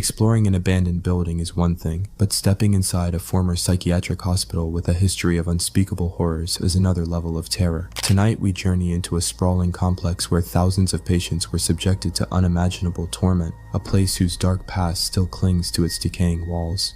Exploring an abandoned building is one thing, but stepping inside a former psychiatric hospital with a history of unspeakable horrors is another level of terror. Tonight we journey into a sprawling complex where thousands of patients were subjected to unimaginable torment, a place whose dark past still clings to its decaying walls.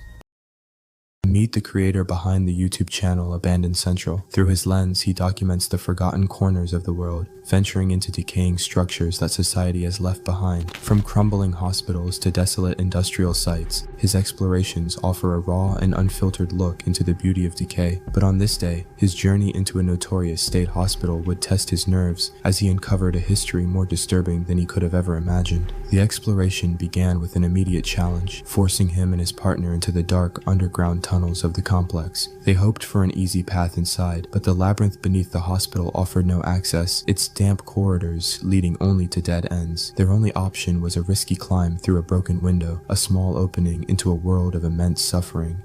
Meet the creator behind the YouTube channel Abandoned Central. Through his lens, he documents the forgotten corners of the world, venturing into decaying structures that society has left behind. From crumbling hospitals to desolate industrial sites, his explorations offer a raw and unfiltered look into the beauty of decay. But on this day, his journey into a notorious state hospital would test his nerves as he uncovered a history more disturbing than he could have ever imagined. The exploration began with an immediate challenge, forcing him and his partner into the dark underground tunnels of the complex. They hoped for an easy path inside, but the labyrinth beneath the hospital offered no access, its damp corridors leading only to dead ends. Their only option was a risky climb through a broken window, a small opening into a world of immense suffering.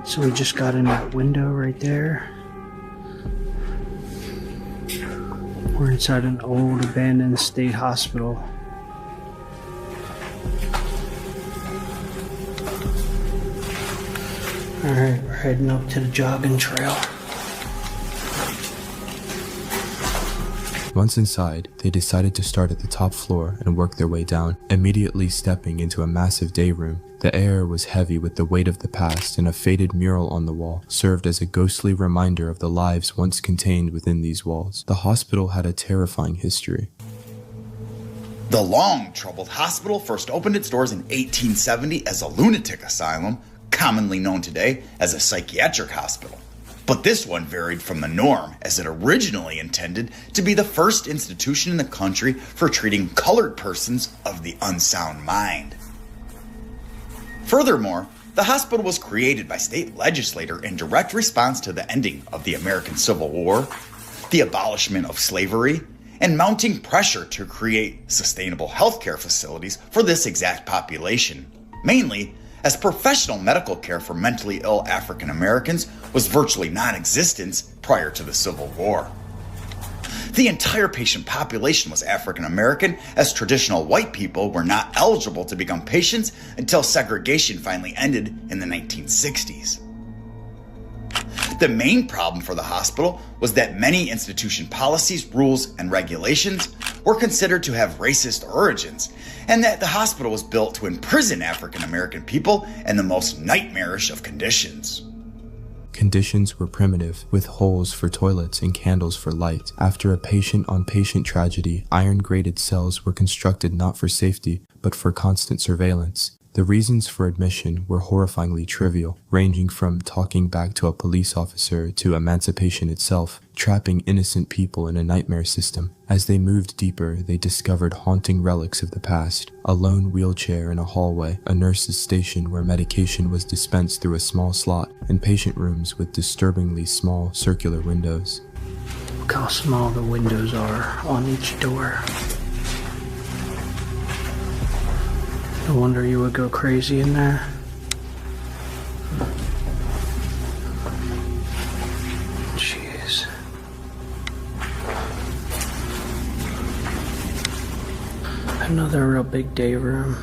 So we just got in that window right there. We're inside an old abandoned state hospital. Alright, we're heading up to the jogging trail. Once inside, they decided to start at the top floor and work their way down, immediately stepping into a massive day room. The air was heavy with the weight of the past, and a faded mural on the wall served as a ghostly reminder of the lives once contained within these walls. The hospital had a terrifying history. The long-troubled hospital first opened its doors in 1870 as a lunatic asylum, commonly known today as a psychiatric hospital. But this one varied from the norm, as it originally intended to be the first institution in the country for treating colored persons of the unsound mind. Furthermore, the hospital was created by state legislature in direct response to the ending of the American Civil War, the abolishment of slavery, and mounting pressure to create sustainable healthcare facilities for this exact population, mainly as professional medical care for mentally ill African Americans was virtually non-existent prior to the Civil War. The entire patient population was African American, as traditional white people were not eligible to become patients until segregation finally ended in the 1960s. The main problem for the hospital was that many institution policies, rules, and regulations were considered to have racist origins, and that the hospital was built to imprison African American people in the most nightmarish of conditions. Conditions were primitive, with holes for toilets and candles for light. After a patient-on-patient tragedy, iron-grated cells were constructed not for safety, but for constant surveillance. The reasons for admission were horrifyingly trivial, ranging from talking back to a police officer to emancipation itself, trapping innocent people in a nightmare system. As they moved deeper, they discovered haunting relics of the past: a lone wheelchair in a hallway, a nurse's station where medication was dispensed through a small slot, and patient rooms with disturbingly small circular windows. Look how small the windows are on each door. No wonder you would go crazy in there. Jeez. Another real big day room.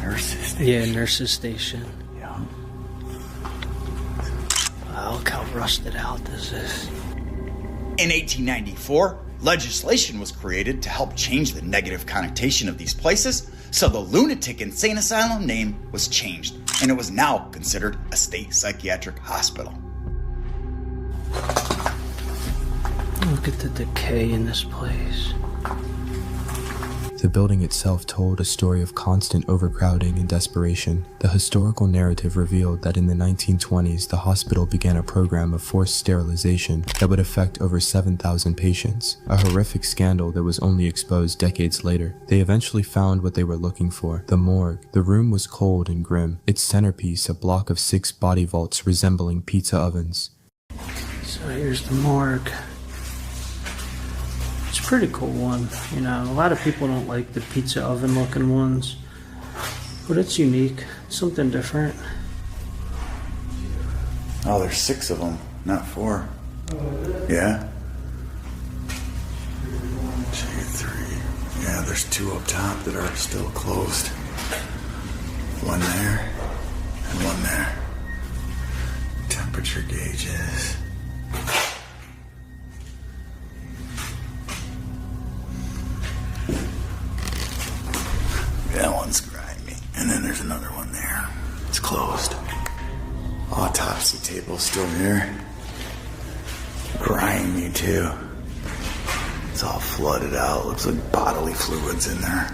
Nurse's station. Yeah, nurse's station. Yeah. Wow, look how rusted out this is. In 1894, legislation was created to help change the negative connotation of these places, so the lunatic insane asylum name was changed, and it was now considered a state psychiatric hospital. Look at the decay in this place. The building itself told a story of constant overcrowding and desperation. The historical narrative revealed that in the 1920s, the hospital began a program of forced sterilization that would affect over 7,000 patients, a horrific scandal that was only exposed decades later. They eventually found what they were looking for: the morgue. The room was cold and grim, its centerpiece a block of 6 body vaults resembling pizza ovens. So here's the morgue. It's a pretty cool one, you know. A lot of people don't like the pizza oven looking ones. But it's unique. Something different. Oh, there's 6 of them, not 4. Yeah? 2, 3. Yeah, there's 2 up top that are still closed. 1 there and 1 there. Temperature gauges. That one's grimy. And then there's another one there. It's closed. Autopsy table still here. Grimy too. It's all flooded out. Looks like bodily fluids in there.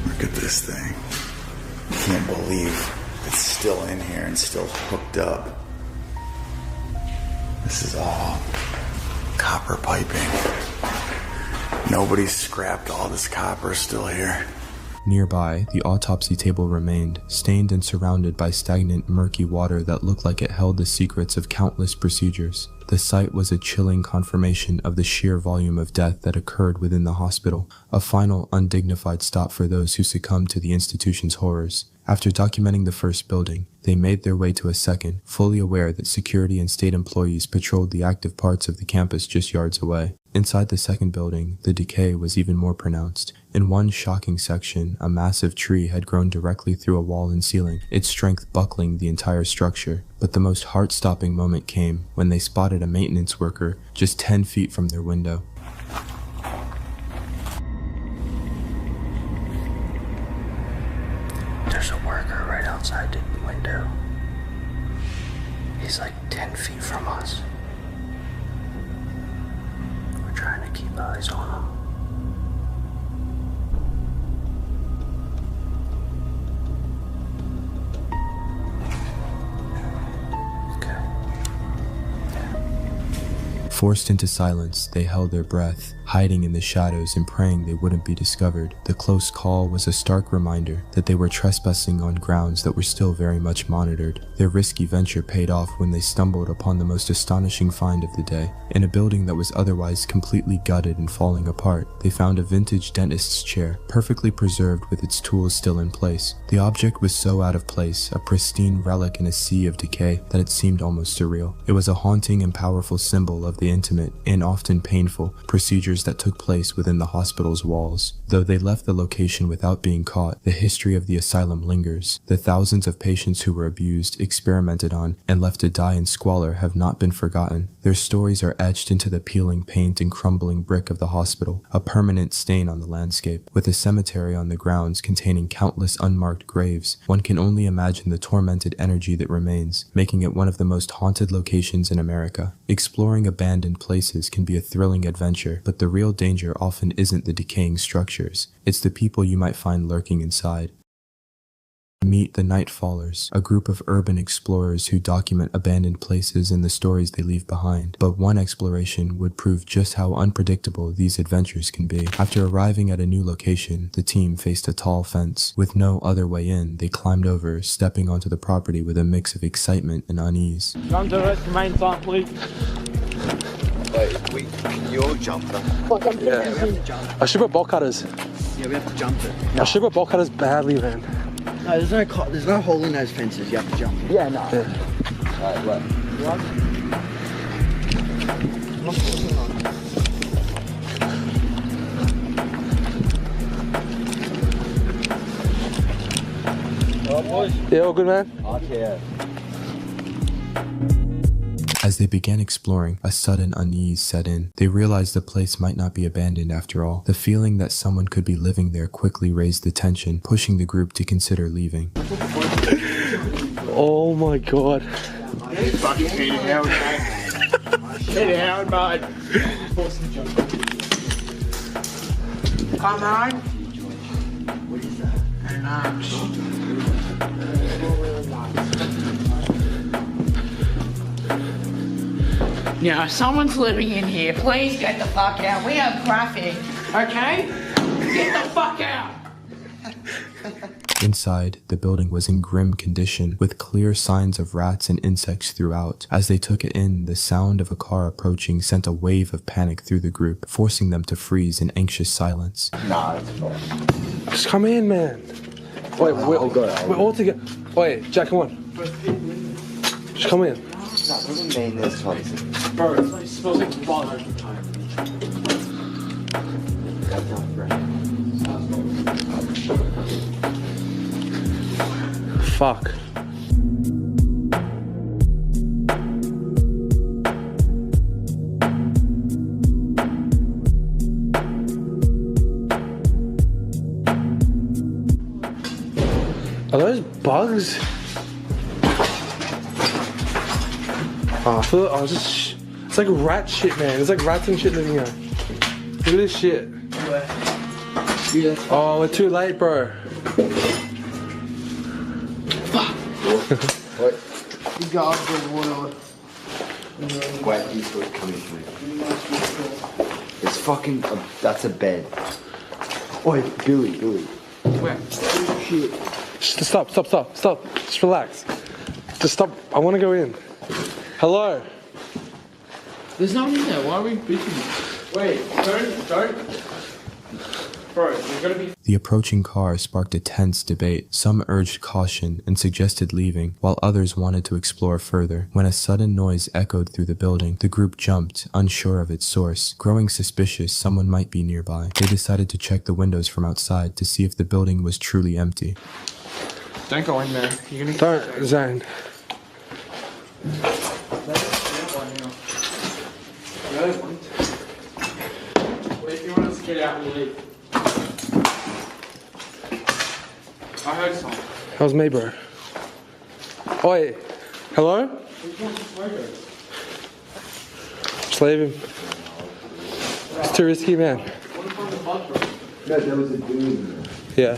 Look at this thing. Can't believe it's still in here and still hooked up. This is all copper piping. Nobody's scrapped all this copper still here. Nearby, the autopsy table remained, stained and surrounded by stagnant, murky water that looked like it held the secrets of countless procedures. The sight was a chilling confirmation of the sheer volume of death that occurred within the hospital, a final, undignified stop for those who succumbed to the institution's horrors. After documenting the first building, they made their way to a second, fully aware that security and state employees patrolled the active parts of the campus just yards away. Inside the second building, the decay was even more pronounced. In one shocking section, a massive tree had grown directly through a wall and ceiling, its strength buckling the entire structure. But the most heart-stopping moment came when they spotted a maintenance worker just 10 feet from their window. There's a worker right outside the window. He's like 10 feet from us. We're trying to keep eyes on him. Forced into silence, they held their breath, hiding in the shadows and praying they wouldn't be discovered. The close call was a stark reminder that they were trespassing on grounds that were still very much monitored. Their risky venture paid off when they stumbled upon the most astonishing find of the day. In a building that was otherwise completely gutted and falling apart, they found a vintage dentist's chair, perfectly preserved with its tools still in place. The object was so out of place, a pristine relic in a sea of decay, that it seemed almost surreal. It was a haunting and powerful symbol of the intimate, and often painful, procedures that took place within the hospital's walls. Though they left the location without being caught, the history of the asylum lingers. The thousands of patients who were abused, experimented on, and left to die in squalor have not been forgotten. Their stories are etched into the peeling paint and crumbling brick of the hospital, a permanent stain on the landscape. With a cemetery on the grounds containing countless unmarked graves, one can only imagine the tormented energy that remains, making it one of the most haunted locations in America. Exploring abandoned places can be a thrilling adventure, but the real danger often isn't the decaying structures. It's the people you might find lurking inside. Meet the Nightfallers, a group of urban explorers who document abandoned places and the stories they leave behind. But one exploration would prove just how unpredictable these adventures can be. After arriving at a new location, the team faced a tall fence. With no other way in, they climbed over, stepping onto the property with a mix of excitement and unease. Come to the main site, please. Wait, can you all jump them? Yeah. I should put bolt cutters. Yeah, we have to jump it. I should put bolt cutters badly, man. No, there's no hole in those fences. You have to jump. Yeah, no. Alright, look. All right, boys. Yeah, all good, man. Okay. As they began exploring, a sudden unease set in. They realized the place might not be abandoned after all. The feeling that someone could be living there quickly raised the tension, pushing the group to consider leaving. Oh my god. Fucking Peter Howard, mate. Peter Howard, mate. Come on. What is that? An arch. Now, if someone's living in here, please get the fuck out. We have traffic, okay? Get the fuck out! Inside, the building was in grim condition, with clear signs of rats and insects throughout. As they took it in, the sound of a car approaching sent a wave of panic through the group, forcing them to freeze in anxious silence. Nah, it's fine. Just come in, man. Wait, we're all together. Wait, Jack, come on. Just come in. Bro, it's supposed to be bothering you. Fuck. Are those bugs? Oh, I feel like, it's like rat shit, man. It's like rats and shit living here. Look at this shit. Oh, we're too late, bro. What? You got the water. Wait, you put coming through. It's fucking. That's a bed. Oi, Billy. Where? Shit. Just stop. Just relax. Just stop. I want to go in. Hello. There's no one in there. Why are we bitching? Wait, don't. Bro, you're gonna be. The approaching car sparked a tense debate. Some urged caution and suggested leaving, while others wanted to explore further. When a sudden noise echoed through the building, the group jumped, unsure of its source. Growing suspicious someone might be nearby, they decided to check the windows from outside to see if the building was truly empty. Don't go in there. You're gonna. Don't, Zane. What if you want us to get out and leave? I heard something. That was me, bro. Oi. Hello? Just leave him. It's too risky, man. No, there was a dude in there. Yeah.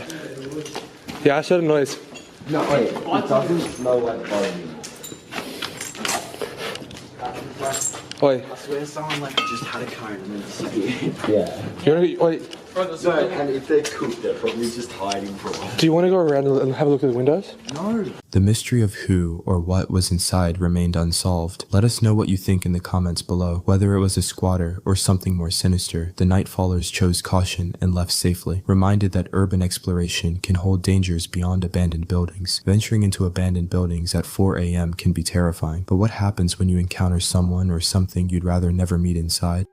Yeah, I heard a noise. No, wait. It doesn't smell like bug anymore. Oi. I swear someone like just had a cone and then disappeared. Yeah. You wanna go, wait, No, and if they're cooked, they're probably just hiding for a while. do you want to go around and have a look at the windows? No. The mystery of who or what was inside remained unsolved. Let us know what you think in the comments below. Whether it was a squatter or something more sinister, the Nightfallers chose caution and left safely, reminded that urban exploration can hold dangers beyond abandoned buildings. Venturing into abandoned buildings at 4 a.m. can be terrifying, but what happens when you encounter someone or something you'd rather never meet inside?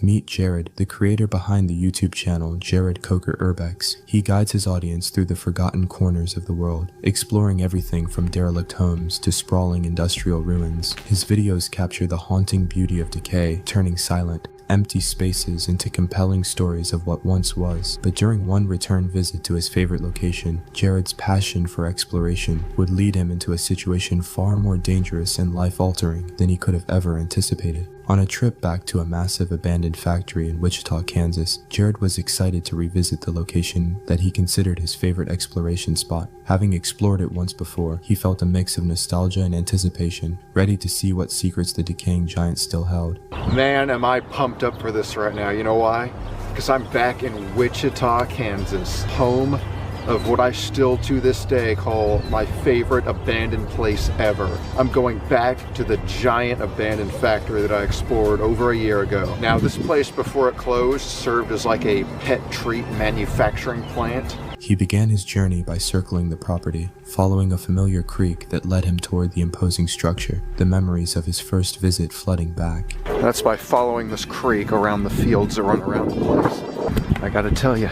Meet Jared, the creator behind the YouTube channel Jared Coker Urbex. He guides his audience through the forgotten corners of the world, exploring everything from derelict homes to sprawling industrial ruins. His videos capture the haunting beauty of decay, turning silent, empty spaces into compelling stories of what once was. But during one return visit to his favorite location, Jared's passion for exploration would lead him into a situation far more dangerous and life-altering than he could have ever anticipated. On a trip back to a massive abandoned factory in Wichita, Kansas, Jared was excited to revisit the location that he considered his favorite exploration spot. Having explored it once before, he felt a mix of nostalgia and anticipation, ready to see what secrets the decaying giant still held. Man, am I pumped up for this right now. You know why? Because I'm back in Wichita, Kansas, home of what I still to this day call my favorite abandoned place ever. I'm going back to the giant abandoned factory that I explored over a year ago. Now, this place before it closed served as like a pet treat manufacturing plant. He began his journey by circling the property, following a familiar creek that led him toward the imposing structure, the memories of his first visit flooding back. That's by following this creek around the fields that run around the place. I gotta tell you,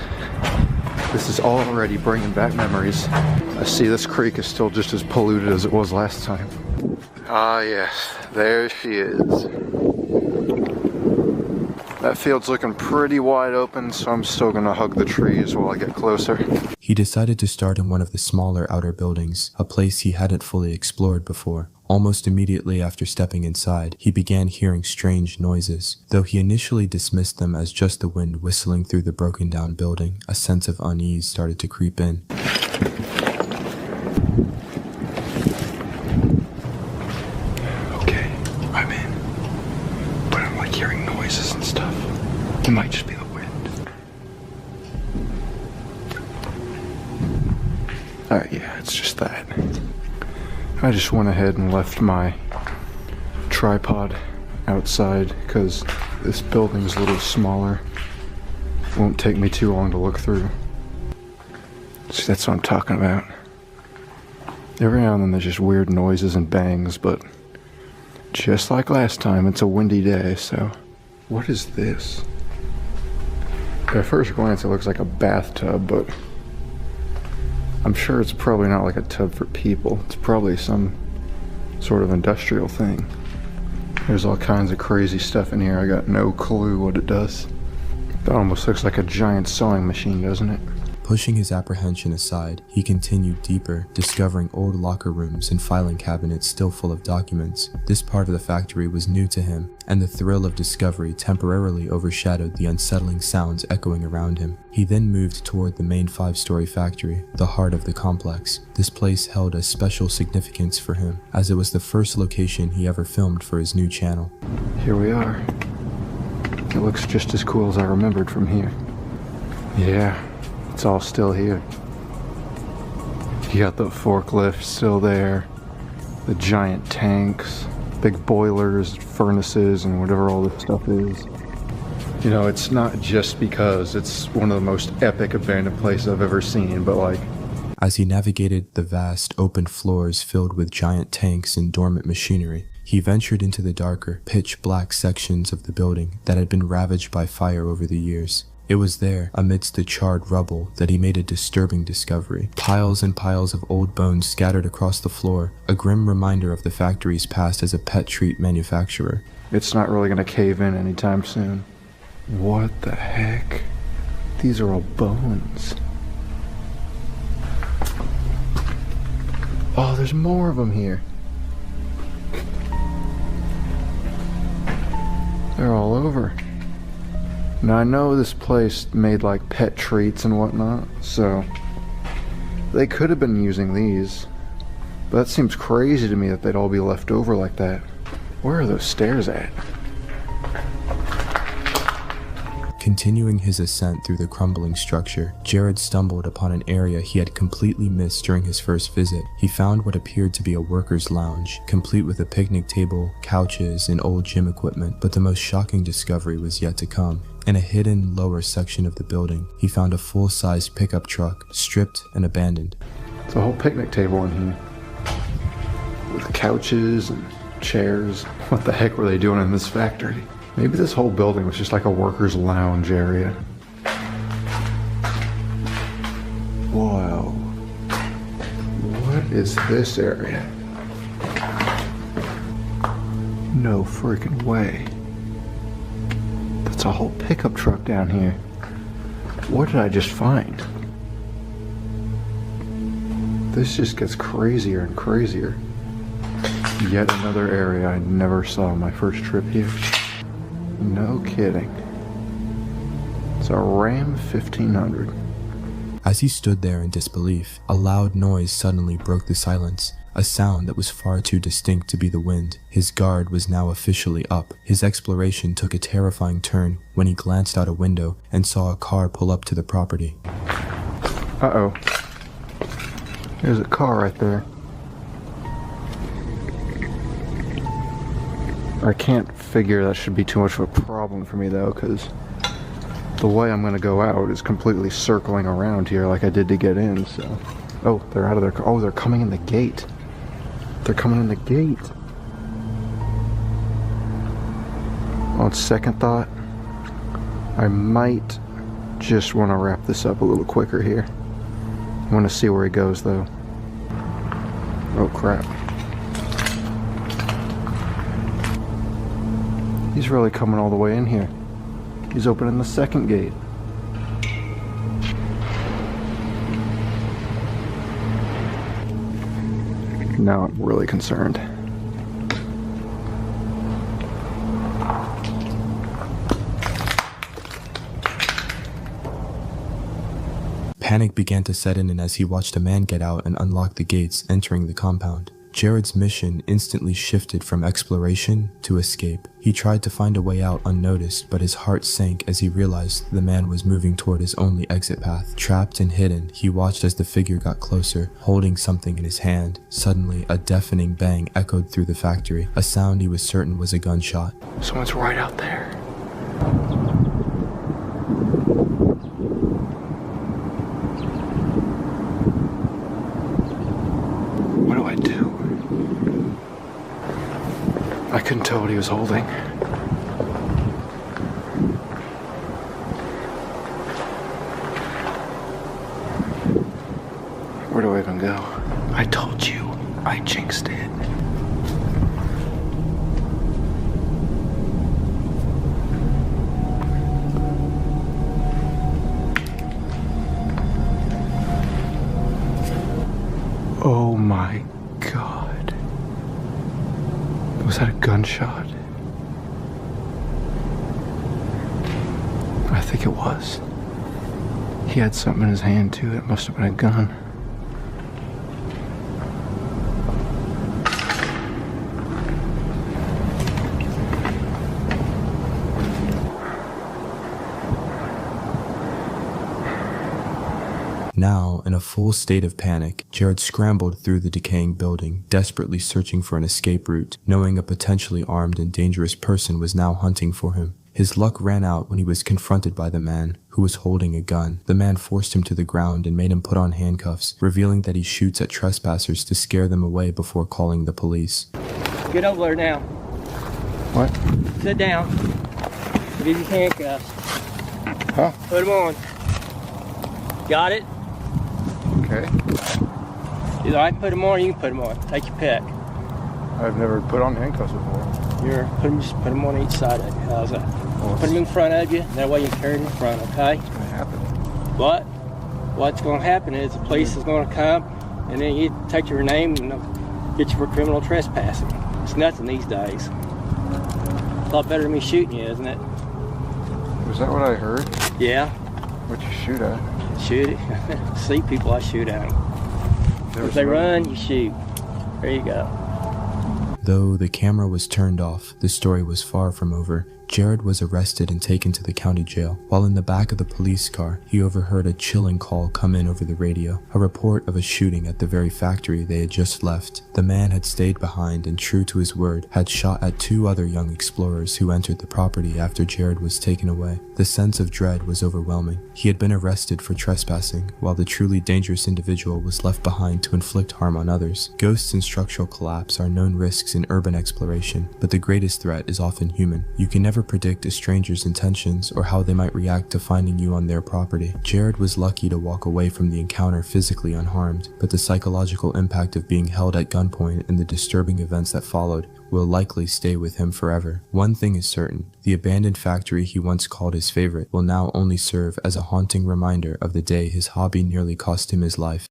this is already bringing back memories. I see this creek is still just as polluted as it was last time. Ah yes, there she is. That field's looking pretty wide open, so I'm still gonna hug the trees while I get closer. He decided to start in one of the smaller outer buildings, a place he hadn't fully explored before. Almost immediately after stepping inside, he began hearing strange noises. Though he initially dismissed them as just the wind whistling through the broken down building, a sense of unease started to creep in. Okay, I'm in. But I'm like hearing noises and stuff. It might just be the wind. Yeah, it's just that. I just went ahead and left my tripod outside because this building's a little smaller. Won't take me too long to look through. See, that's what I'm talking about. Every now and then there's just weird noises and bangs, but just like last time, it's a windy day, so... What is this? At first glance, it looks like a bathtub, but I'm sure it's probably not like a tub for people. It's probably some sort of industrial thing. There's all kinds of crazy stuff in here. I got no clue what it does. That almost looks like a giant sewing machine, doesn't it? Pushing his apprehension aside, he continued deeper, discovering old locker rooms and filing cabinets still full of documents. This part of the factory was new to him, and the thrill of discovery temporarily overshadowed the unsettling sounds echoing around him. He then moved toward the main 5-story factory, the heart of the complex. This place held a special significance for him, as it was the first location he ever filmed for his new channel. Here we are. It looks just as cool as I remembered from here. Yeah. It's all still here. You got the forklift still there, the giant tanks, big boilers, furnaces, and whatever all this stuff is. You know, it's not just because it's one of the most epic abandoned places I've ever seen, but like... As he navigated the vast open floors filled with giant tanks and dormant machinery, he ventured into the darker, pitch-black sections of the building that had been ravaged by fire over the years. It was there, amidst the charred rubble, that he made a disturbing discovery. Piles and piles of old bones scattered across the floor, a grim reminder of the factory's past as a pet treat manufacturer. It's not really gonna cave in anytime soon. What the heck? These are all bones. Oh, there's more of them here. They're all over. Now I know this place made like pet treats and whatnot, so they could have been using these. But that seems crazy to me that they'd all be left over like that. Where are those stairs at? Continuing his ascent through the crumbling structure, Jared stumbled upon an area he had completely missed during his first visit. He found what appeared to be a worker's lounge, complete with a picnic table, couches, and old gym equipment, but the most shocking discovery was yet to come. In a hidden lower section of the building, he found a full-size pickup truck, stripped and abandoned. It's a whole picnic table in here. With couches and chairs. What the heck were they doing in this factory? Maybe this whole building was just like a worker's lounge area. Whoa. What is this area? No freaking way. That's a whole pickup truck down here. What did I just find? This just gets crazier and crazier. Yet another area I never saw on my first trip here. No kidding. It's a Ram 1500. As he stood there in disbelief, a loud noise suddenly broke the silence, a sound that was far too distinct to be the wind. His guard was now officially up. His exploration took a terrifying turn when he glanced out a window and saw a car pull up to the property. Uh-oh. There's a car right there. I can't figure that should be too much of a problem for me though, because the way I'm going to go out is completely circling around here like I did to get in, so... Oh, they're out of their car. Oh, they're coming in the gate. They're coming in the gate. On second thought, I might just want to wrap this up a little quicker here. I want to see where he goes though. Oh crap. He's really coming all the way in here. He's opening the second gate. Now I'm really concerned. Panic began to set in as he watched a man get out and unlock the gates, entering the compound. Jared's mission instantly shifted from exploration to escape. He tried to find a way out unnoticed, but his heart sank as he realized the man was moving toward his only exit path. Trapped and hidden, he watched as the figure got closer, holding something in his hand. Suddenly, a deafening bang echoed through the factory, a sound he was certain was a gunshot. Someone's right out there. What do I do? I couldn't tell what he was holding. Where do I even go? I told you. I jinxed it. Oh my God. Was that a gunshot? I think it was. He had something in his hand too. It must have been a gun. Now, in a full state of panic, Jared scrambled through the decaying building, desperately searching for an escape route, knowing a potentially armed and dangerous person was now hunting for him. His luck ran out when he was confronted by the man, who was holding a gun. The man forced him to the ground and made him put on handcuffs, revealing that he shoots at trespassers to scare them away before calling the police. Get over there now. What? Sit down. I'll give you handcuffs. Huh? Put them on. Got it? Okay. Either I can put them on or you can put them on. Take your pick. I've never put on handcuffs before. Just put them on each side of you. How's that? Well, Put them in front of you. That way you can carry them in front, okay? What's gonna happen? But what's going to happen is the police is going to come and then you take your name and they'll get you for criminal trespassing. It's nothing these days. A lot better than me shooting you, isn't it? Was that what I heard? Yeah. What'd you shoot at? Shoot it. See people, I shoot at them. If they run, you shoot. There you go. Though the camera was turned off, the story was far from over. Jared was arrested and taken to the county jail. While in the back of the police car, he overheard a chilling call come in over the radio, a report of a shooting at the very factory they had just left. The man had stayed behind and, true to his word, had shot at 2 other young explorers who entered the property after Jared was taken away. The sense of dread was overwhelming. He had been arrested for trespassing, while the truly dangerous individual was left behind to inflict harm on others. Ghosts and structural collapse are known risks in urban exploration, but the greatest threat is often human. You can never predict a stranger's intentions or how they might react to finding you on their property. Jared was lucky to walk away from the encounter physically unharmed, but the psychological impact of being held at gunpoint and the disturbing events that followed will likely stay with him forever. One thing is certain, the abandoned factory he once called his favorite will now only serve as a haunting reminder of the day his hobby nearly cost him his life.